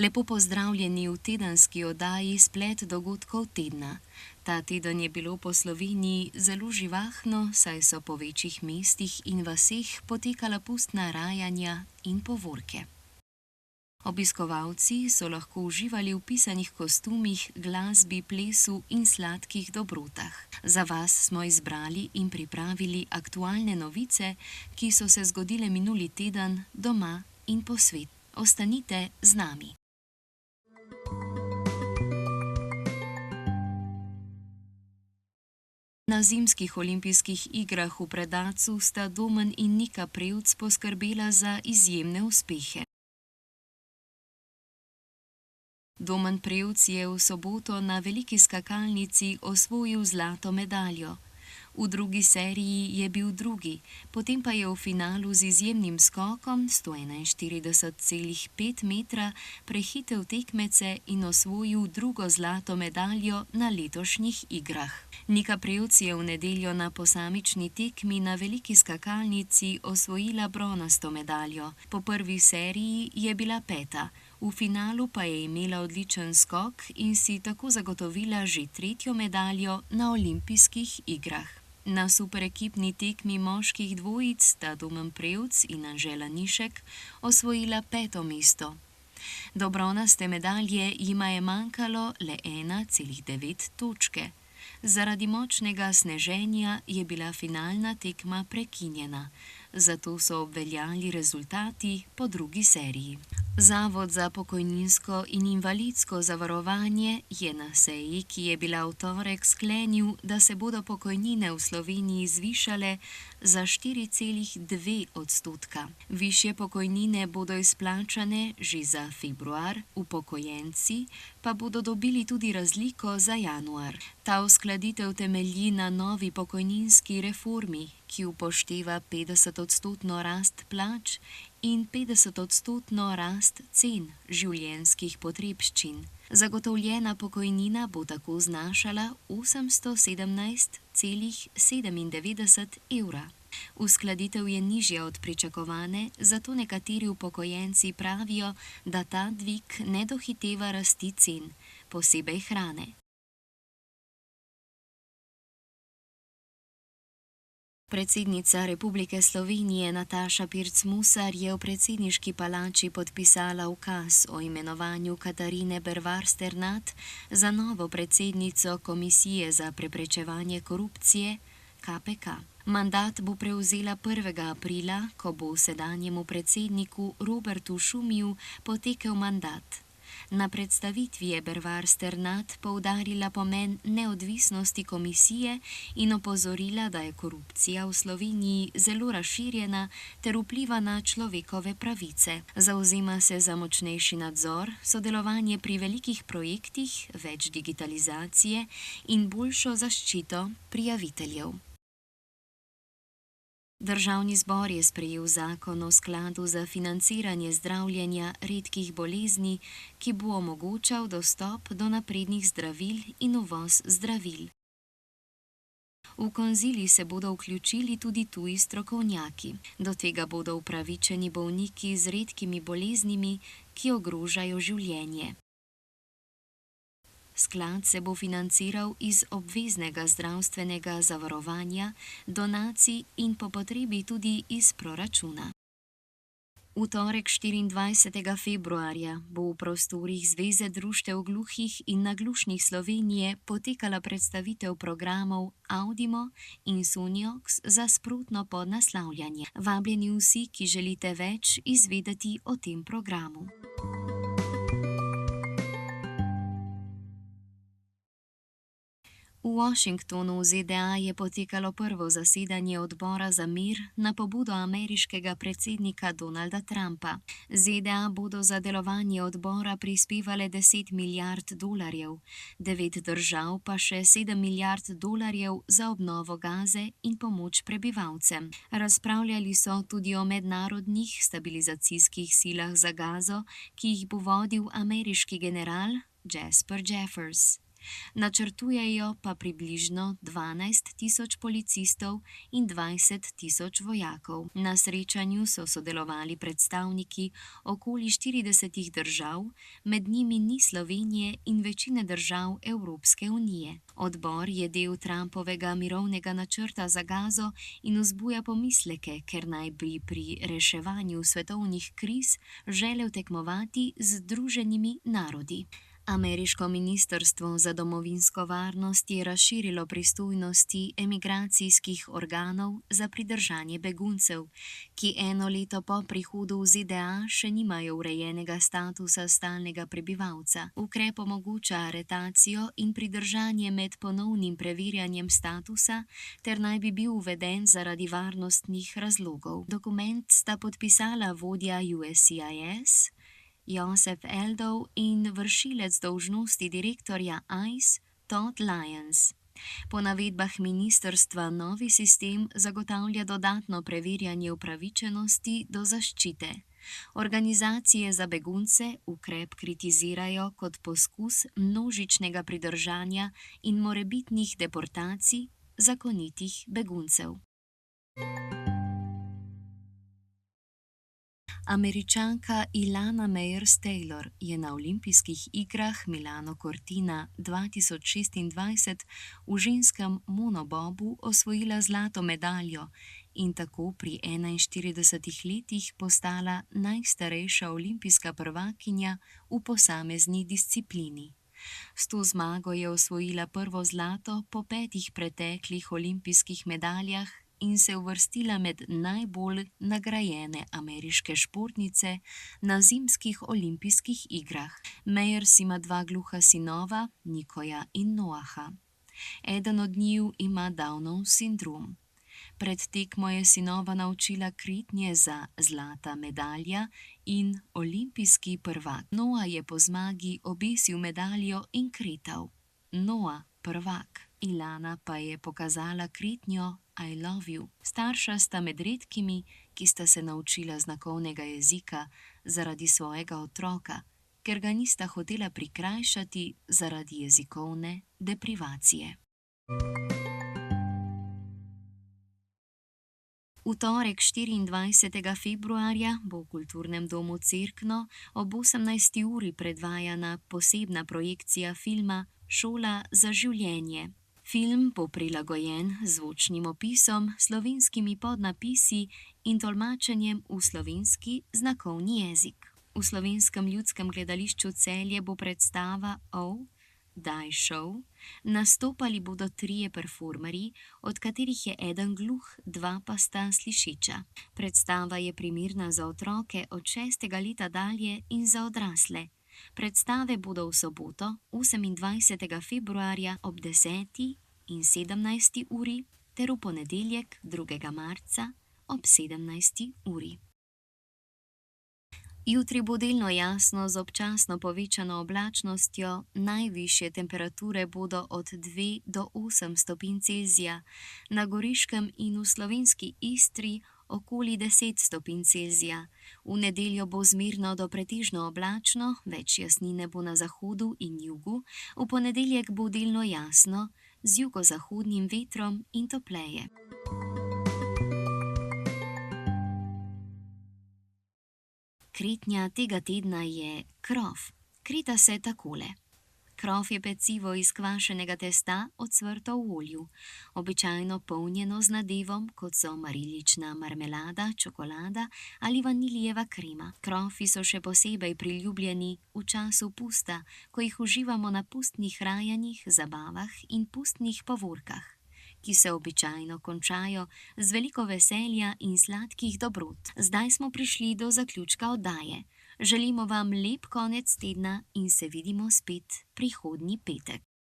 Lepo pozdravljeni v tedenski oddaji Splet dogodkov tedna. Ta teden je bilo po Sloveniji zelo živahno, saj so po večjih mestih in vaseh potekala pustna rajanja in povorke. Obiskovalci so lahko uživali v pisanih kostumih, glasbi, plesu in sladkih dobrotah. Za vas smo izbrali in pripravili aktualne novice, ki so se zgodile minuli teden doma in po svetu. Ostanite z nami. Na zimskih olimpijskih igrah v Predacu sta Domen in Nika Prevc poskrbela za izjemne uspehe. Domen Prevc je v soboto na veliki skakalnici osvojil zlato medaljo. V drugi seriji je bil drugi, potem pa je v finalu z izjemnim skokom 141,5 metra prehitel tekmece in osvojil drugo zlato medaljo na letošnjih igrah. Nika Prevc je v nedeljo na posamični tekmi na veliki skakalnici osvojila bronasto medaljo. Po prvi seriji je bila peta, v finalu pa je imela odličen skok in si tako zagotovila že tretjo medaljo na olimpijskih igrah. Na superekipni tekmi moških dvojic sta Domen Prevc in Anžela Nišek osvojila peto mesto. Do bronaste medalje jima je manjkalo le 1,9 točke. Zaradi močnega sneženja je bila finalna tekma prekinjena, zato so obveljali rezultati po drugi seriji. Zavod za pokojninsko in invalidsko zavarovanje je na seji, ki je bila v torek, sklenil, da se bodo pokojnine v Sloveniji zvišale za 4,2%. Višje pokojnine bodo izplačane že za februar, upokojenci pa bodo dobili tudi razliko za januar. Ta uskladitev temelji na novi pokojninski reformi, ki upošteva 50-odstotno rast plač in 50-odstotno rast cen življenjskih potrebščin. Zagotovljena pokojnina bo tako znašala 817,97 evra. Uskladitev je nižja od pričakovane, zato nekateri upokojenci pravijo, da ta dvig ne dohiteva rasti cen, posebej hrane. Predsednica Republike Slovenije Nataša Pirc Musar je v predsedniški palači podpisala ukaz o imenovanju Katarine Bervar Sternad za novo predsednico Komisije za preprečevanje korupcije KPK. Mandat bo prevzela 1. aprila, ko bo sedanjemu predsedniku Robertu Šumiju potekel mandat. Na predstavitvi je Bervar Sternad poudarila pomen neodvisnosti komisije in opozorila, da je korupcija v Sloveniji zelo razširjena ter vpliva na človekove pravice. Zavzema se za močnejši nadzor, sodelovanje pri velikih projektih, več digitalizacije in boljšo zaščito prijaviteljev. Državni zbor je sprejel zakon o skladu za financiranje zdravljenja redkih bolezni, ki bo omogočal dostop do naprednih zdravil in uvoz zdravil. V konzilij se bodo vključili tudi tuji strokovnjaki. Do tega bodo upravičeni bolniki z redkimi boleznimi, ki ogrožajo življenje. Sklad se bo financiral iz obveznega zdravstvenega zavarovanja, donacij in po potrebi tudi iz proračuna. V torek 24. februarja bo v prostorih Zveze društev gluhih in naglušnih Slovenije potekala predstavitev programov Audimo in Suniox za sprotno podnaslavljanje. Vabljeni vsi, ki želite več izvedeti o tem programu. V Washingtonu v ZDA je potekalo prvo zasedanje odbora za mir na pobudo ameriškega predsednika Donalda Trumpa. ZDA bodo za delovanje odbora prispevale $10 milijard, 9 držav pa še $7 milijard za obnovo Gaze in pomoč prebivalcem. Razpravljali so tudi o mednarodnih stabilizacijskih silah za Gazo, ki jih bo vodil ameriški general Jasper Jeffers. Načrtujejo pa približno 12.000 policistov in 20.000 vojakov. Na srečanju so sodelovali predstavniki okoli 40 držav, med njimi ni Slovenije in večine držav Evropske unije. Odbor je del Trumpovega mirovnega načrta za Gazo in vzbuja pomisleke, ker naj bi pri reševanju svetovnih kriz želel tekmovati z Združenimi narodi. Ameriško ministrstvo za domovinsko varnost je razširilo pristojnosti emigracijskih organov za pridržanje beguncev, ki eno leto po prihodu v ZDA še nimajo urejenega statusa stalnega prebivalca. Ukrep omogoča aretacijo in pridržanje med ponovnim preverjanjem statusa ter naj bi bil uveden zaradi varnostnih razlogov. Dokument sta podpisala vodja USCIS Joseph Eldov in vršilec dolžnosti direktorja ICE Todd Lyons. Po navedbah ministrstva novi sistem zagotavlja dodatno preverjanje upravičenosti do zaščite. Organizacije za begunce ukrep kritizirajo kot poskus množičnega pridržanja in morebitnih deportacij zakonitih beguncev. Američanka Ilana Meyers-Taylor je na olimpijskih igrah Milano Cortina 2026 v ženskem monobobu osvojila zlato medaljo in tako pri 41 letih postala najstarejša olimpijska prvakinja v posamezni disciplini. S to zmago je osvojila prvo zlato po 5 preteklih olimpijskih medaljah in se uvrstila med najbolj nagrajene ameriške športnice na zimskih olimpijskih igrah. Meyers ima 2 gluha sinova, Nikoja in Noaha. Eden od njiju ima Downov sindrom. Pred tekmo je sinova naučila kritnje za zlata medalja in olimpijski prvak. Noah je po zmagi obesil medaljo in krital: Noah, prvak. Ilana pa je pokazala kritnjo I love you. Starša sta med redkimi, ki sta se naučila znakovnega jezika zaradi svojega otroka, ker ga nista hotela prikrajšati zaradi jezikovne deprivacije. V torek 24. februarja bo v Kulturnem domu Cerkno ob 18. uri predvajana posebna projekcija filma Šola za življenje. Film bo prilagojen zvočnim opisom, slovenskimi podnapisi in tolmačenjem v slovenski znakovni jezik. V Slovenskem ljudskem gledališču Celje bo predstava Oh, Die Show. Nastopali bodo 3 performerji, od katerih je eden gluh, 2 pa sta slišeča. Predstava je primerna za otroke od 6. leta dalje in za odrasle. Predstave bodo v soboto, 28. februarja ob 10. in 17. uri ter v ponedeljek, 2. marca ob 17. uri. Jutri bo delno jasno z občasno povečano oblačnostjo, najvišje temperature bodo od 2 do 8 stopinj Celzija, na Goriškem in v slovenski Istri okoli 10 stopinj Celzija. V nedeljo bo zmerno do pretežno oblačno, več jasnine bo na zahodu in jugu, v ponedeljek bo delno jasno, z jugozahodnim vetrom in topleje. Kretnja tega tedna je krof. Kreta se takole. Krof je pecivo iz kvašenega testa ocvrto v olju, običajno polnjeno z nadevom, kot so marilična marmelada, čokolada ali vanilijeva krema. Krofi so še posebej priljubljeni v času pusta, ko jih uživamo na pustnih rajanjih, zabavah in pustnih povorkah, ki se običajno končajo z veliko veselja in sladkih dobrot. Zdaj smo prišli do zaključka oddaje. Želimo vam lep konec tedna in se vidimo spet prihodnji petek.